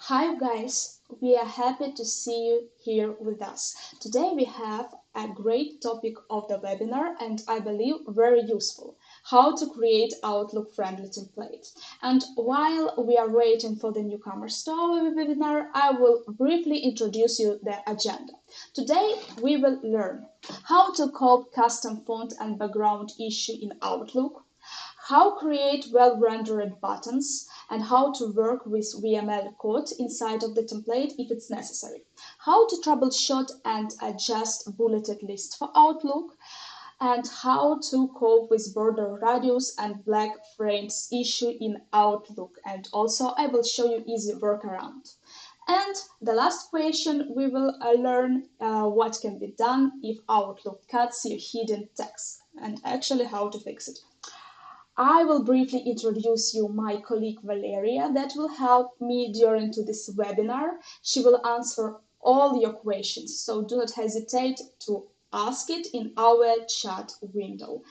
Hi guys, we are happy to see you here with us. Today we have a great topic of the webinar and I believe very useful, how to create Outlook friendly template. And while we are waiting for the newcomers to our webinar, I will briefly introduce you the agenda. Today we will learn how to copy custom font and background issue in Outlook, how create well-rendered buttons, and how to work with VML code inside of the template if it's necessary, how to troubleshoot and adjust bulleted list for Outlook, and how to cope with border radius and black frames issue in Outlook. And also I will show you easy workaround. And the last question, we will learn what can be done if Outlook cuts your hidden text and actually how to fix it. I will briefly introduce you my colleague Valeria that will help me during to this webinar. She will answer all your questions, so do not hesitate to ask it in our chat window.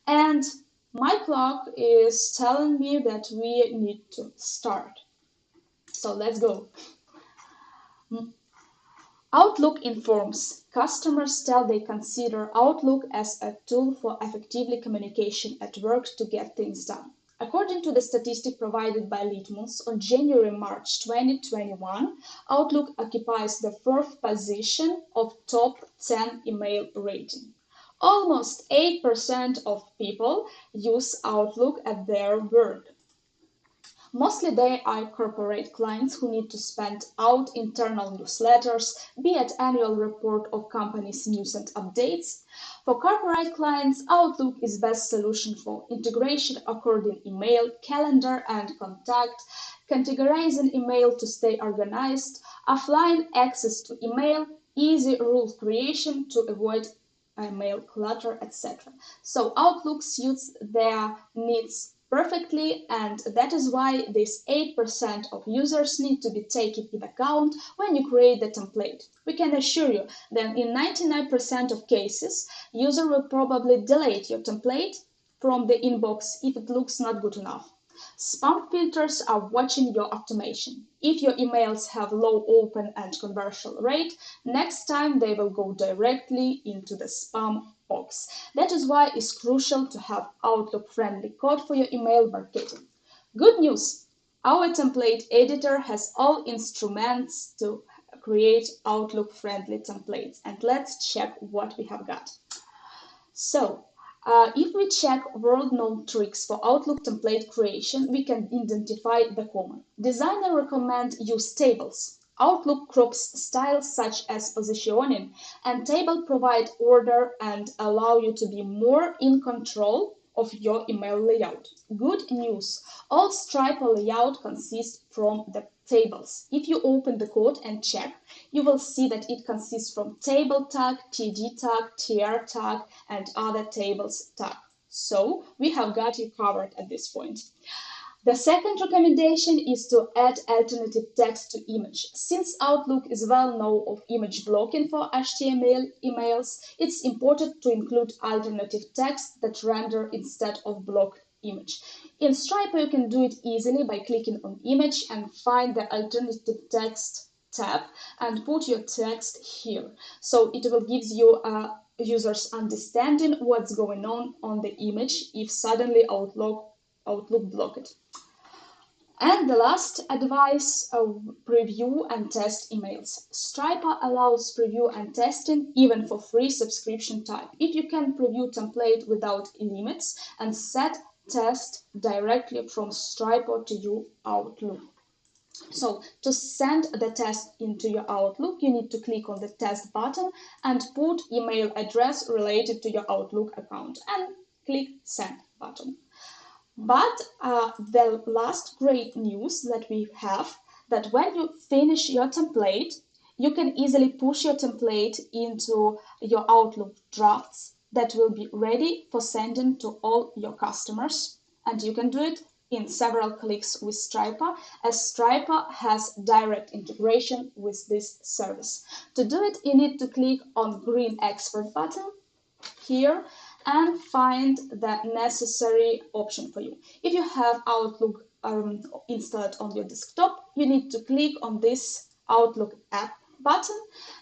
And my clock is telling me that we need to start. So let's go. Outlook informs. Customers tell they consider Outlook as a tool for effectively communication at work to get things done. According to the statistic provided by Litmus on January-March 2021, Outlook occupies the fourth position of top 10 email rating. Almost 8% of people use Outlook at their work. Mostly they are corporate clients who need to send out internal newsletters, be it annual report of company's news and updates. For corporate clients, Outlook is best solution for integration according email, calendar and contact, categorizing email to stay organized, offline access to email, easy rule creation to avoid email clutter, etc. So Outlook suits their needs perfectly, and that is why this 8% of users need to be taken into account when you create the template. We can assure you that in 99% of cases, user will probably delete your template from the inbox if it looks not good enough. Spam filters are watching your automation. If your emails have low open and conversion rate, next time they will go directly into the spam box. That is why it's crucial to have Outlook-friendly code for your email marketing. Good news! Our template editor has all instruments to create Outlook-friendly templates. And let's check what we have got. So, if we check world-known tricks for Outlook template creation, we can identify the common. Designer recommend use tables. Outlook crops styles such as positioning, and table provide order and allow you to be more in control of your email layout. Good news, all Stripe layout consists from the tables. If you open the code and check, you will see that it consists from table tag, TD tag, TR tag, and other tables tag. So we have got you covered at this point. The second recommendation is to add alternative text to image. Since Outlook is well known of image blocking for HTML emails, it's important to include alternative text that render instead of blocked image. In Stripe, you can do it easily by clicking on image and find the alternative text tab and put your text here. So it will give you users understanding what's going on the image if suddenly Outlook block it. And the last advice, preview and test emails. Stripe allows preview and testing even for free subscription type. If you can preview template without limits and set test directly from Stripe to your Outlook. So to send the test into your Outlook, you need to click on the test button and put email address related to your Outlook account and click send button. But the last great news that we have, that when you finish your template, you can easily push your template into your Outlook drafts that will be ready for sending to all your customers. And you can do it in several clicks with Stripe, as Stripe has direct integration with this service. To do it, you need to click on green export button here and find the necessary option for you. If you have Outlook installed on your desktop, you need to click on this Outlook app button,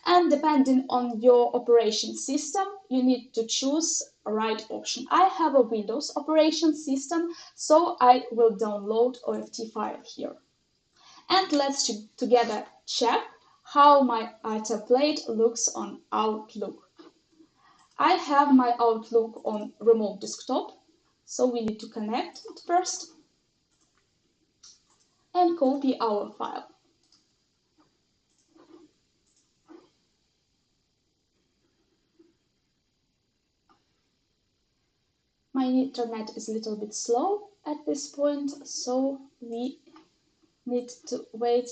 and depending on your operation system, you need to choose a right option. I have a Windows operation system, so I will download OFT file here. And let's together check how my template looks on Outlook. I have my Outlook on remote desktop, so we need to connect it first and copy our file. My internet is a little bit slow at this point, so we need to wait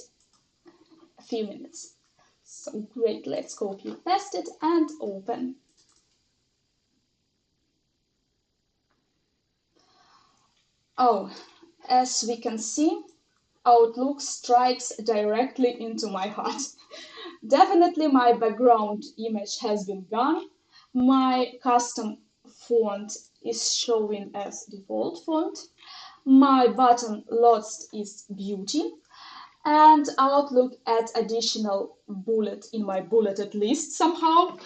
a few minutes. So great, let's copy paste it and open. Oh, as we can see, Outlook strikes directly into my heart. Definitely my background image has been gone. My custom font is showing as default font. My button lost its beauty. And Outlook adds additional bullet in my bulleted list somehow.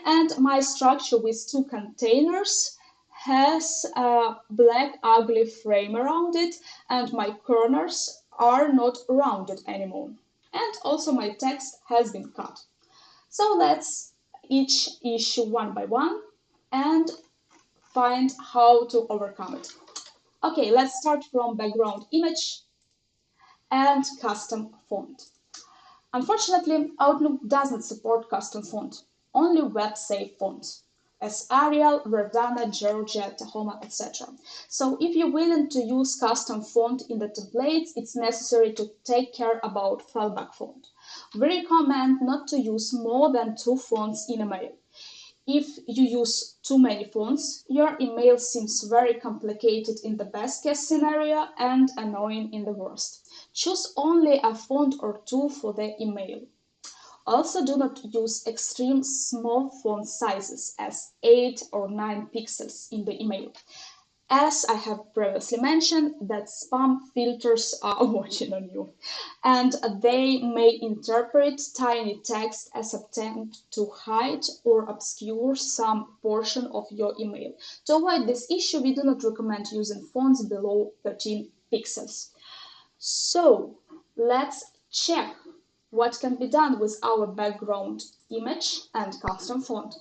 And my structure with two containers has a black ugly frame around it, and my corners are not rounded anymore. And also my text has been cut. So let's each issue one by one and find how to overcome it. Okay, let's start from background image and custom font. Unfortunately, Outlook doesn't support custom font, only web-safe fonts as Arial, Verdana, Georgia, Tahoma, etc. So if you're willing to use custom font in the templates, it's necessary to take care about fallback font. We recommend not to use more than 2 fonts in a mail. If you use too many fonts, your email seems very complicated in the best case scenario and annoying in the worst. Choose only a font or two for the email. Also, do not use extreme small font sizes as 8 or 9 pixels in the email. As I have previously mentioned, that spam filters are watching on you, and they may interpret tiny text as attempt to hide or obscure some portion of your email. To avoid this issue, we do not recommend using fonts below 13 pixels. So let's check what can be done with our background image and custom font.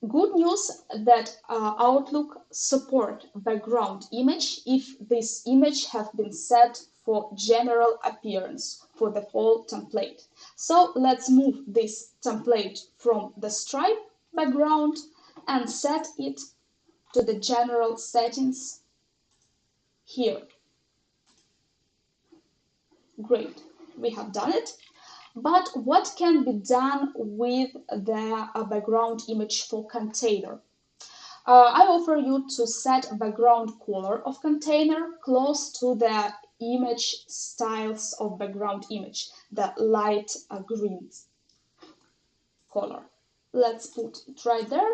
Good news that Outlook support background image if this image have been set for general appearance for the whole template. So let's move this template from the stripe background and set it to the general settings here. Great, we have done it. But what can be done with the background image for container? I offer you to set background color of container close to the image styles of background image, the light green color. Let's put it right there.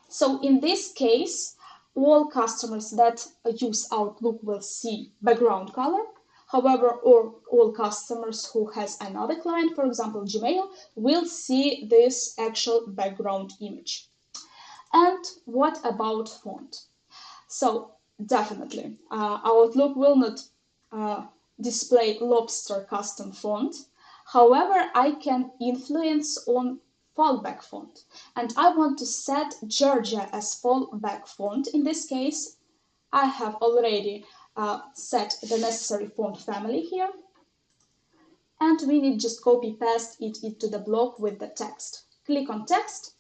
So in this case, all customers that use Outlook will see background color. However, all customers who has another client, for example, Gmail, will see this actual background image. And what about font? So definitely, Outlook will not display Lobster custom font. However, I can influence on fallback font, and I want to set Georgia as fallback font. In this case, I have already set the necessary font family here, and we need just copy paste it into the block with the text. Click on text,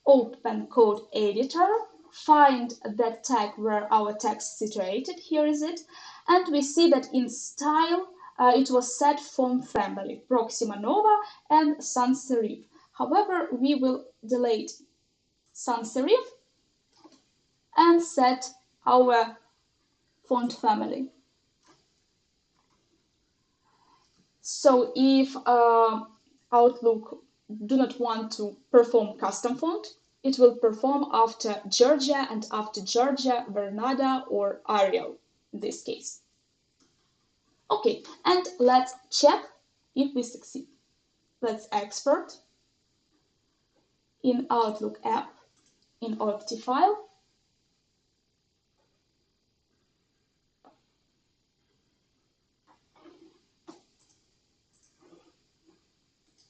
open code editor, find the tag where our text is situated, here is it, and we see that in style it was set font family, Proxima Nova and sans serif. However, we will delete sans serif and set our font family. So if Outlook do not want to perform custom font, it will perform after Georgia and after Georgia, Bernarda or Ariel in this case. Okay, and let's check if we succeed. Let's export in Outlook app in OCT file.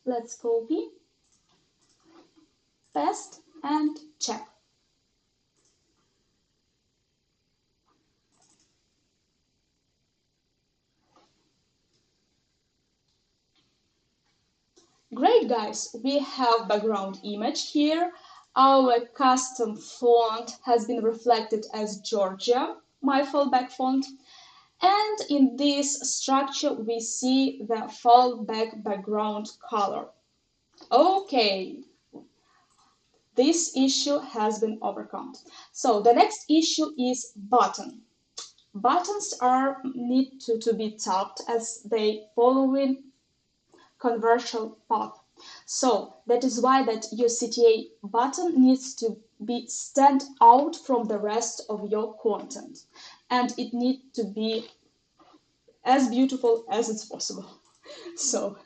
Let's copy, paste and check. Great guys, we have background image here. Our custom font has been reflected as Georgia, my fallback font. And in this structure, we see the fallback background color. Okay, this issue has been overcome. So the next issue is button. Buttons need to be tapped as they following conversion path. So that is why that your CTA button needs to be stand out from the rest of your content, and it needs to be as beautiful as it's possible. So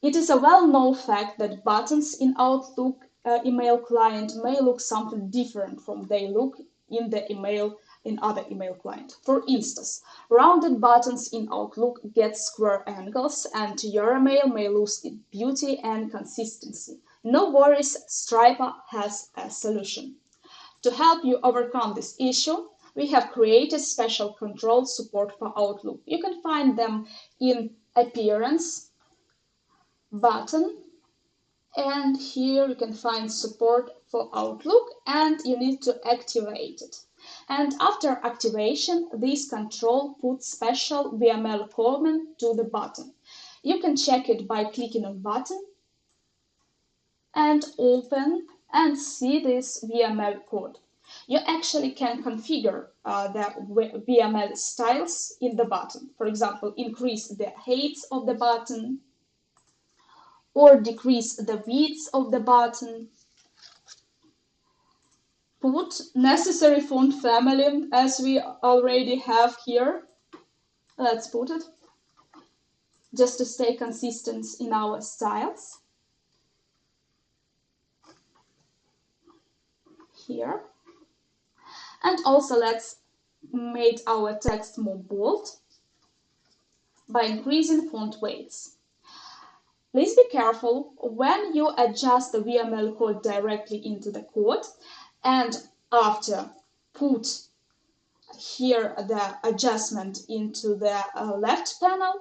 it is a well-known fact that buttons in Outlook email client may look something different from they look in the email in other email client. For instance, rounded buttons in Outlook get square angles and your email may lose its beauty and consistency. No worries, Stripe has a solution. To help you overcome this issue, we have created special control support for Outlook. You can find them in Appearance, Button, and here you can find support for Outlook and you need to activate it. And after activation, this control puts special VML comment to the button. You can check it by clicking on button and open and see this VML code. You actually can configure the VML styles in the button. For example, increase the height of the button or decrease the width of the button. Put necessary font family as we already have here. Let's put it just to stay consistent in our styles. Here. And also let's make our text more bold by increasing font weights. Please be careful when you adjust the VML code directly into the code and after put here the adjustment into the left panel,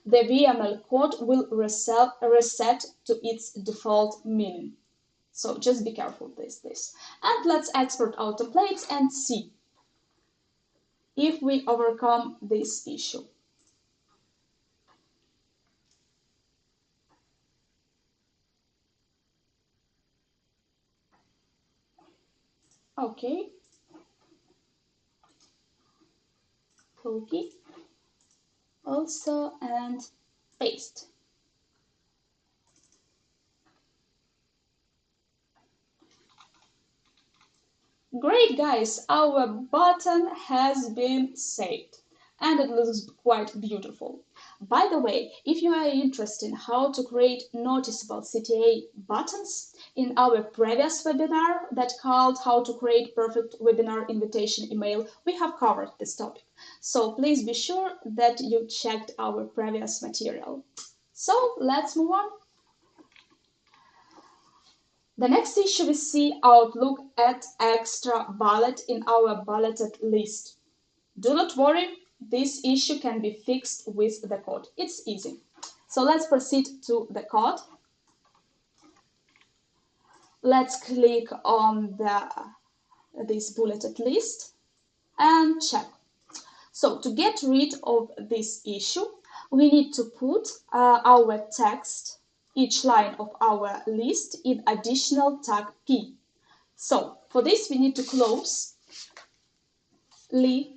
the VML code will reset to its default meaning. So just be careful with this. And let's export our templates and see if we overcome this issue. Okay. Copy. Also and paste. Great guys, our button has been saved and it looks quite beautiful. By the way, if you are interested in how to create noticeable CTA buttons, in our previous webinar that called How to Create Perfect Webinar Invitation Email, we have covered this topic. So please be sure that you checked our previous material. So let's move on. The next issue we see Outlook add extra bullet in our bulleted list. Do not worry, this issue can be fixed with the code. It's easy. So let's proceed to the code. Let's click on this bulleted list and check. So to get rid of this issue, we need to put our text, each line of our list, in additional tag P. So for this, we need to close list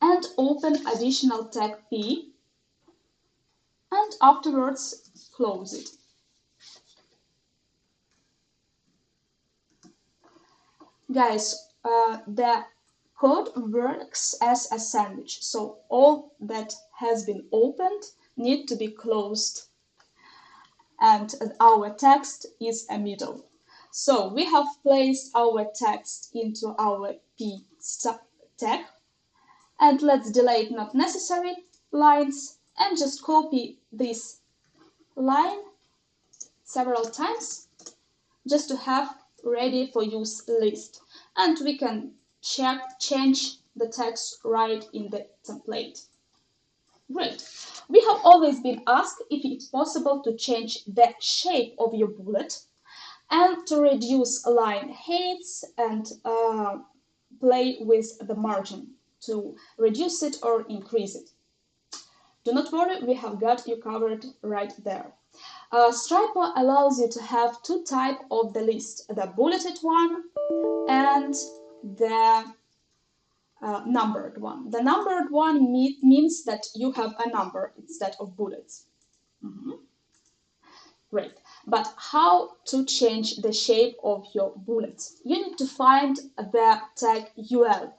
and open additional tag P, and afterwards close it. Guys, the code works as a sandwich, so all that has been opened need to be closed, and our text is a middle. So we have placed our text into our p tag, and let's delete not necessary lines and just copy this line several times just to have ready for use list, and we can change the text right in the template. Great. We have always been asked if it's possible to change the shape of your bullet and to reduce line heights and play with the margin to reduce it or increase it. Do not worry, we have got you covered right there. Striper allows you to have two types of the list, the bulleted one and the numbered one. The numbered one means that you have a number instead of bullets. Great. But how to change the shape of your bullets? You need to find the tag UL.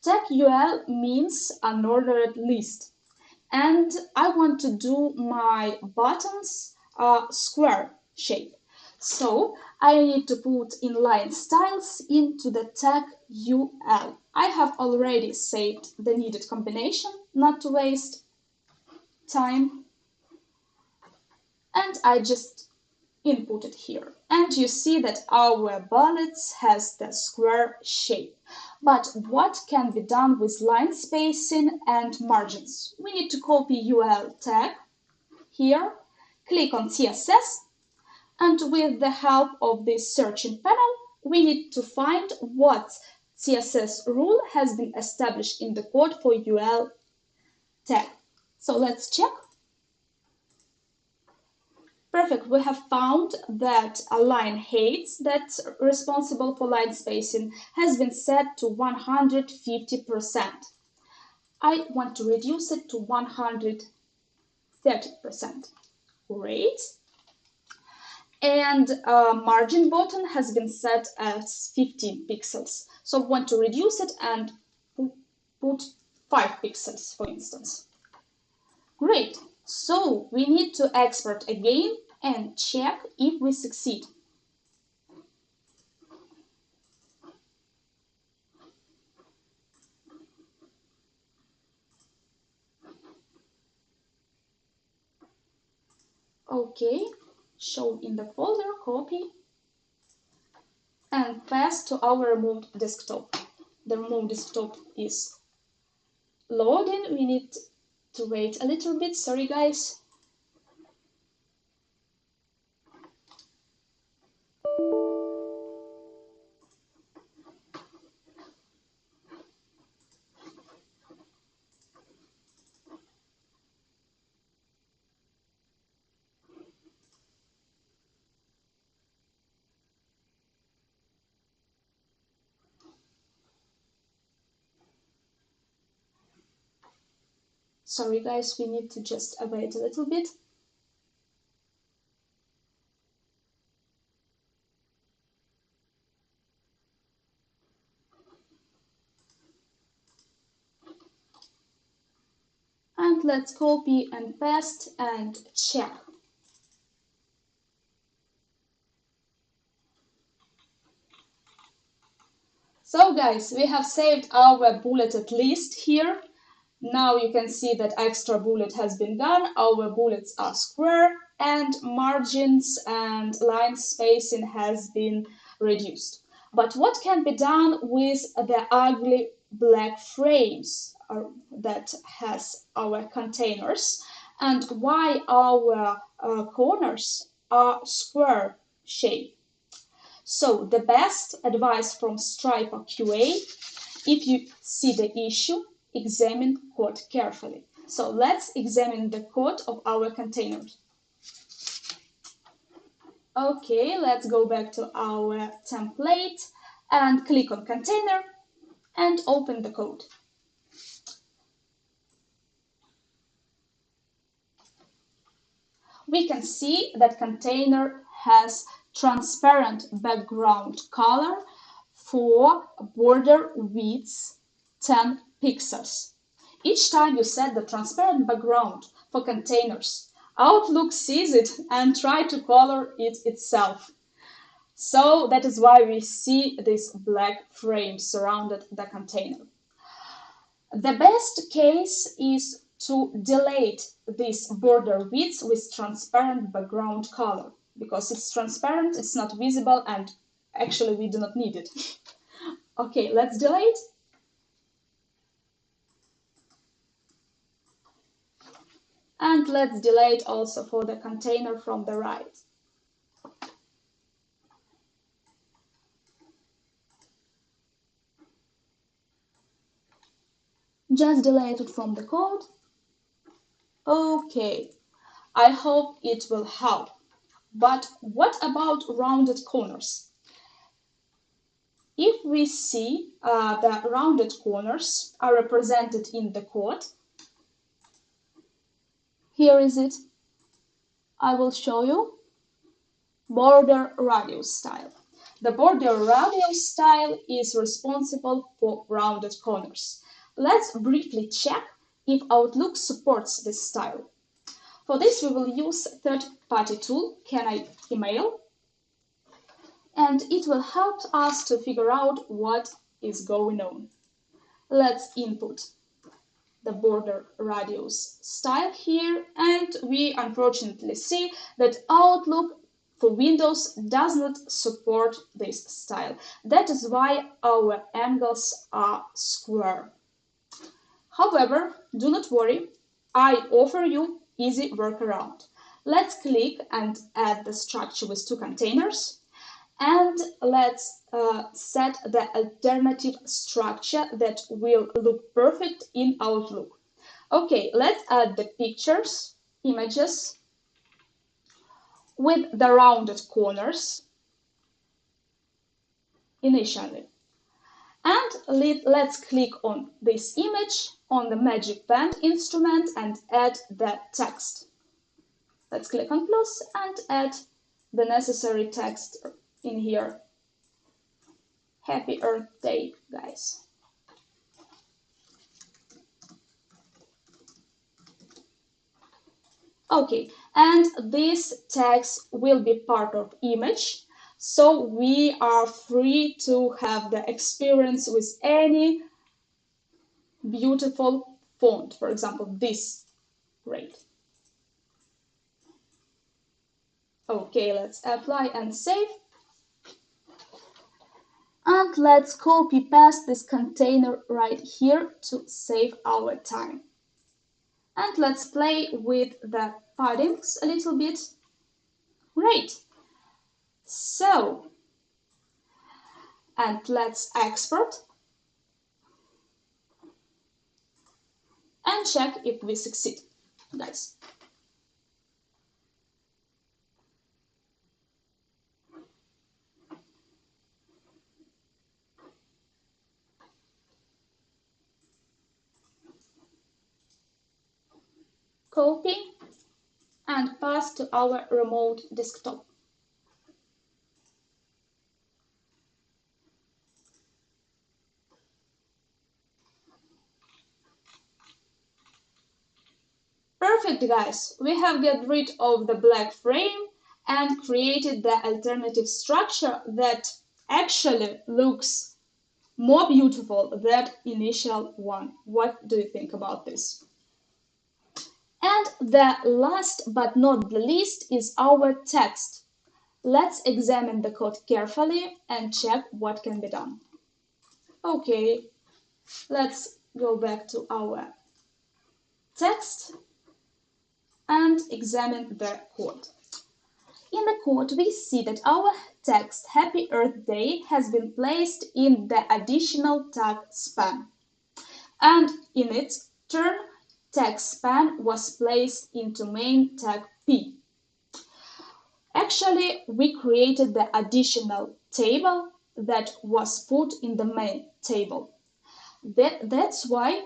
Tag UL means unordered list. And I want to do my buttons square shape. So I need to put inline styles into the tag UL. I have already saved the needed combination, not to waste time. And I just input it here. And you see that our bullets has the square shape. But what can be done with line spacing and margins? We need to copy UL tag here, click on CSS, and with the help of this searching panel, we need to find what CSS rule has been established in the code for UL tag. So let's check. Perfect, we have found that a line height that's responsible for line spacing has been set to 150%. I want to reduce it to 130%. Great. And margin button has been set as 15 pixels. So I want to reduce it and put 5 pixels, for instance. Great. So we need to export again and check if we succeed. Okay, show in the folder, copy, and paste to our removed desktop. The removed desktop is loading. We need to wait a little bit. Sorry, guys. Sorry, guys, we need to just wait a little bit. And let's copy and paste and check. So guys, we have saved our bulleted list here. Now you can see that extra bullet has been done. Our bullets are square and margins and line spacing has been reduced. But what can be done with the ugly black frames that has our containers, and why our corners are square shape? So the best advice from Striper QA, if you see the issue, examine code carefully. So let's examine the code of our containers. Okay, let's go back to our template and click on container and open the code. we can see that container has transparent background color for border width 10 pixels. Each time you set the transparent background for containers, Outlook sees it and tries to color it itself. So that is why we see this black frame surrounded the container. The best case is to delete this border width with transparent background color, because it's transparent, it's not visible, and actually we do not need it. Okay, let's delete. And let's delete also for the container from the right. Just delete it from the code. Okay, I hope it will help. But what about rounded corners? If we see the rounded corners are represented in the code, here is it. I will show you border radius style. The border radius style is responsible for rounded corners. Let's briefly check if Outlook supports this style. For this, we will use third-party tool, Can I Email? And it will help us to figure out what is going on. Let's input the border radius style here, and we unfortunately see that Outlook for Windows does not support this style. That is why our angles are square. However, do not worry, I offer you easy workaround. Let's click and add the structure with two containers, and let's set the alternative structure that will look perfect in Outlook. Okay, let's add the pictures, images with the rounded corners initially. And let's click on this image on the Magic Band instrument and add the text. Let's click on plus and add the necessary text in here. Happy Earth Day, guys. Okay, and this text will be part of image, so we are free to have the experience with any beautiful font, for example, this. Great. Okay, let's apply and save. And let's copy paste this container right here to save our time. And let's play with the paddings a little bit. Great. So, and let's export and check if we succeed, guys. Copy and paste to our remote desktop. Perfect, guys. We have got rid of the black frame and created the alternative structure that actually looks more beautiful than that initial one. What do you think about this? And the last but not the least is our text. Let's examine the code carefully and check what can be done. Okay, let's go back to our text and examine the code. In the code, we see that our text Happy Earth Day has been placed in the additional tag span. And in its turn, tag span was placed into main tag P. Actually, we created the additional table that was put in the main table. That's why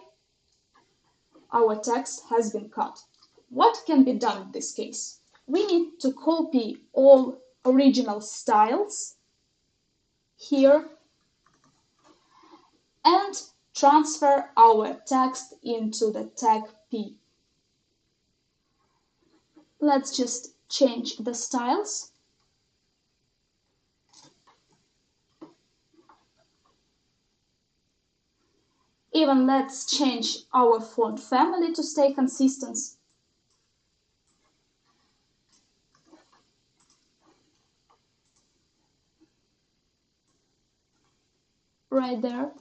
our text has been cut. What can be done in this case? we need to copy all original styles here and transfer our text into the tag P. Let's just change the styles. Even let's change our font family to stay consistent. Right there.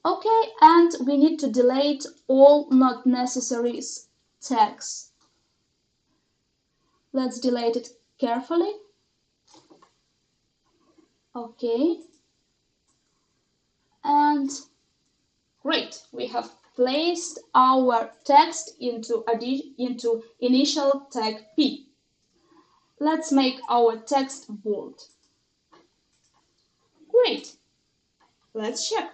Okay, and we need to delete all not necessary tags. Let's delete it carefully. Okay. And great, we have placed our text into initial tag P. Let's make our text bold. Great. Let's check.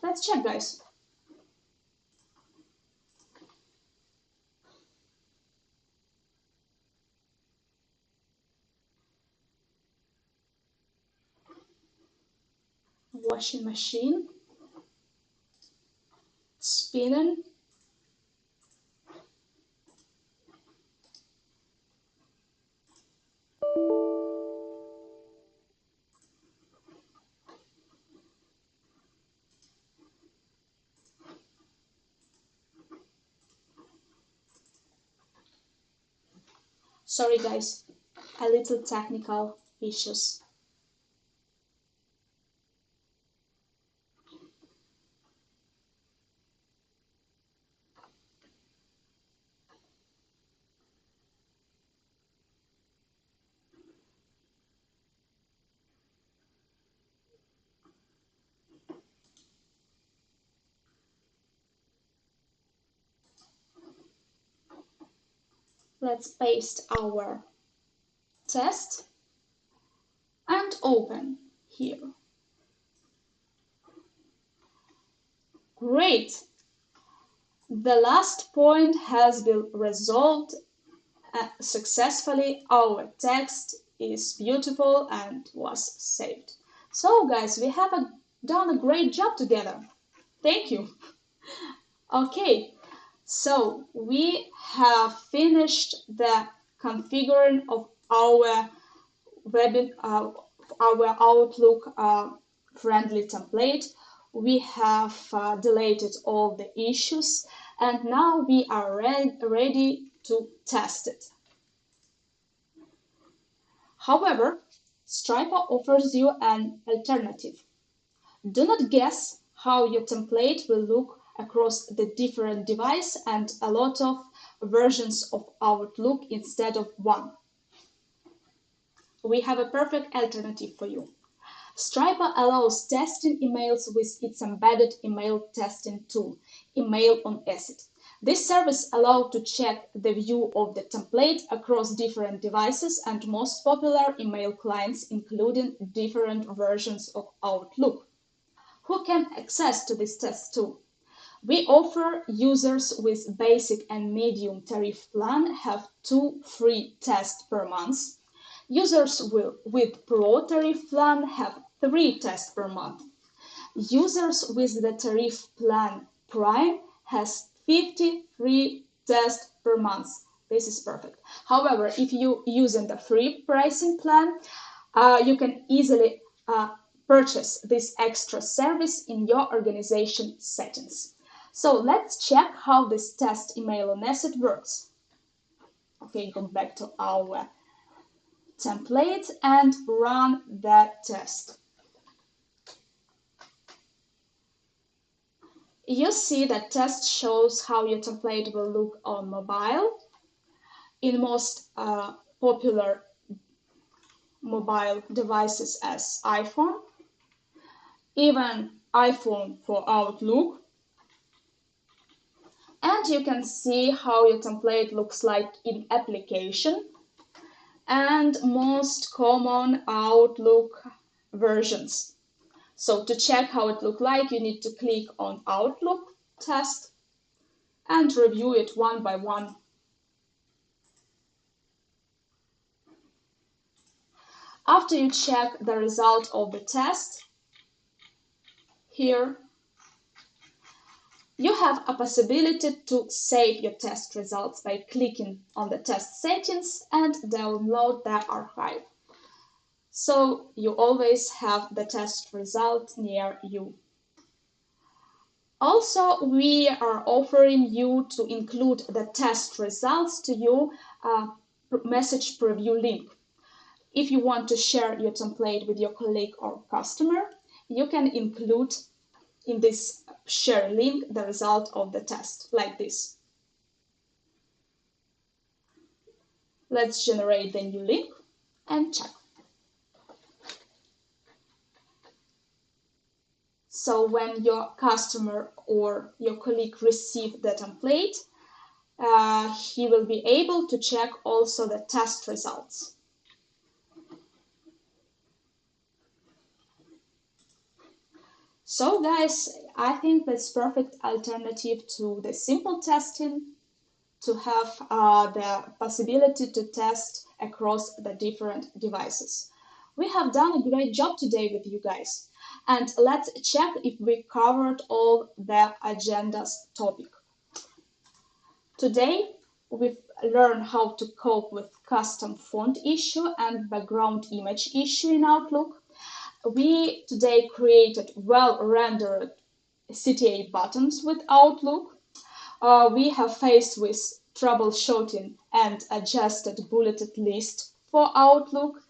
Let's check, guys. Washing machine. Spinning. Sorry, guys, a little technical issues. Let's paste our test and open here. Great! The last point has been resolved successfully. Our text is beautiful and was saved. So guys, we have done a great job together. Thank you. Okay, so we have finished the configuring of our our Outlook friendly template. We have deleted all the issues, and now we are ready to test it. However, Striper offers you an alternative. Do not guess how your template will look across the different devices and a lot of versions of Outlook instead of one. We have a perfect alternative for you. Striper allows testing emails with its embedded email testing tool, Email on Acid. This service allows to check the view of the template across different devices and most popular email clients, including different versions of Outlook. Who can access to this test tool? We offer users with basic and medium tariff plan have 2 free tests per month. Users with Pro tariff plan have 3 tests per month. Users with the tariff plan Prime has 50 free tests per month. This is perfect. However, if you using the free pricing plan, you can easily purchase this extra service in your organization settings. So let's check how this test email on Acid works. Okay, go back to our template and run that test. You see that test shows how your template will look on mobile. In most popular mobile devices as iPhone, even iPhone for Outlook. And you can see how your template looks like in application and most common Outlook versions. So to check how it looks like, you need to click on Outlook test and review it one by one. After you check the result of the test, here you have a possibility to save your test results by clicking on the test settings and download the archive. So you always have the test result near you. Also, we are offering you to include the test results to your message preview link. If you want to share your template with your colleague or customer, you can include in this share link the result of the test, like this. Let's generate the new link and check. So when your customer or your colleague receive the template, he will be able to check also the test results. So guys, I think that's perfect alternative to the simple testing, to have the possibility to test across the different devices. We have done a great job today with you guys. And let's check if we covered all the agenda's topic. Today, we've learned how to cope with custom font issue and background image issue in Outlook. We today created well-rendered CTA buttons with Outlook. We have faced with troubleshooting and adjusted bulleted list for Outlook.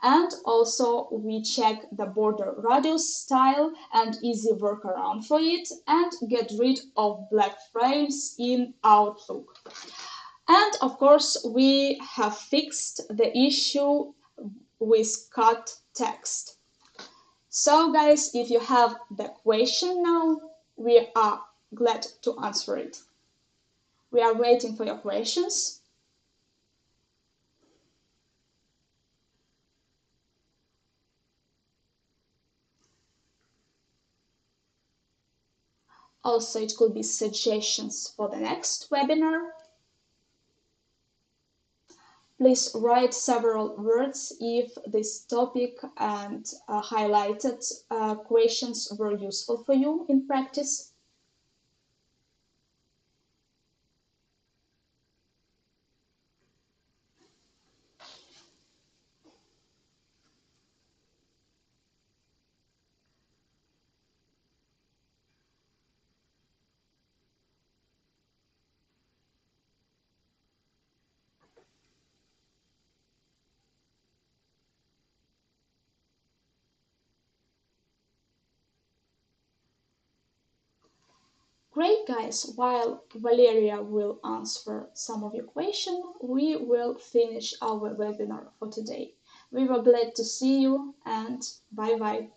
And also we check the border radius style and easy workaround for it and get rid of black frames in Outlook. And of course, we have fixed the issue with cut text. So guys, if you have the question now, we are glad to answer it. We are waiting for your questions. Also, it could be suggestions for the next webinar. Please write several words if this topic and highlighted questions were useful for you in practice. Great, guys. While Valeria will answer some of your questions, we will finish our webinar for today. We were glad to see you and bye-bye.